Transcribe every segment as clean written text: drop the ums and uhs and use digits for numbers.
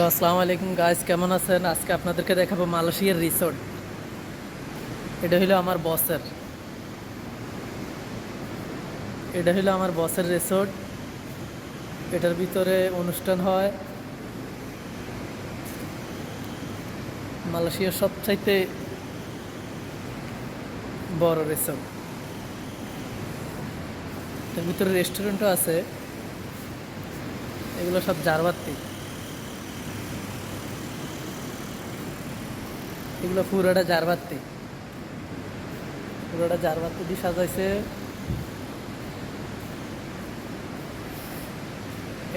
আসসালামু আলাইকুম গাইস, কেমন আছেন? আজকে আপনাদেরকে দেখাবো মালয়েশিয়ার রিসোর্ট। এটা হলো আমার বসের রিসোর্ট। এটার ভিতরে অনুষ্ঠান হয়। মালয়েশিয়ার সবচাইতে বড় রিসোর্ট। এর ভিতরে রেস্টুরেন্টও আছে। এগুলো সব জারবাতি। এগুলো পুরোটা জারবাতি দিয়ে সাজাইছে।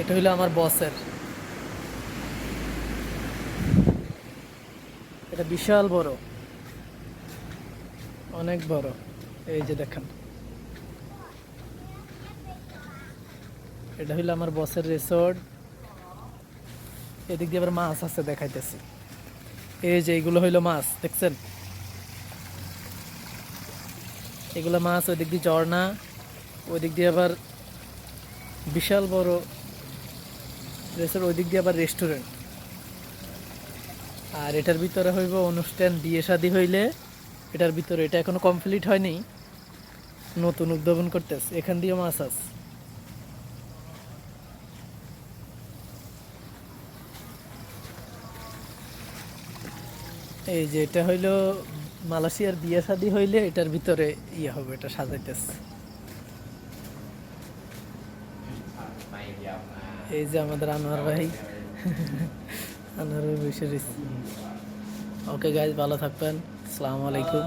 এটা হইলো আমার বসের। এটা বিশাল বড়, অনেক বড়। এই যে দেখেন, এটা হইলো আমার বসের রিসোর্ট। এদিক দিয়ে আবার মাছ আছে, দেখাইতেছি। এই যে এগুলো হইলো মাছ, দেখছেন? এগুলো মাছ। ওই দিক দিয়ে ঝর্ণা, ওই দিক দিয়ে আবার বিশাল বড় রিসোর্ট, ওই দিক দিয়ে আবার রেস্টুরেন্ট। আর এটার ভিতরে হইব অনুষ্ঠান, বিয়ে শাদী হইলে এটার ভিতরে। এটা এখনো কমপ্লিট হয়নি, নতুন উদ্ভাবন করতেছে। এখান দিয়ে মাছ আছে। এই যে এটা হইলো মালয়েশিয়ার বিয়ে শাদী হইলে এটার ভিতরে ইয়ে হবে, এটা সাজাইতেছে। এই যে আমাদের আনোয়ার ভাই, আনোয়ার ভাই বসে রয়েছে। ওকে গাইজ, ভালো থাকবেন। আসসালামু আলাইকুম।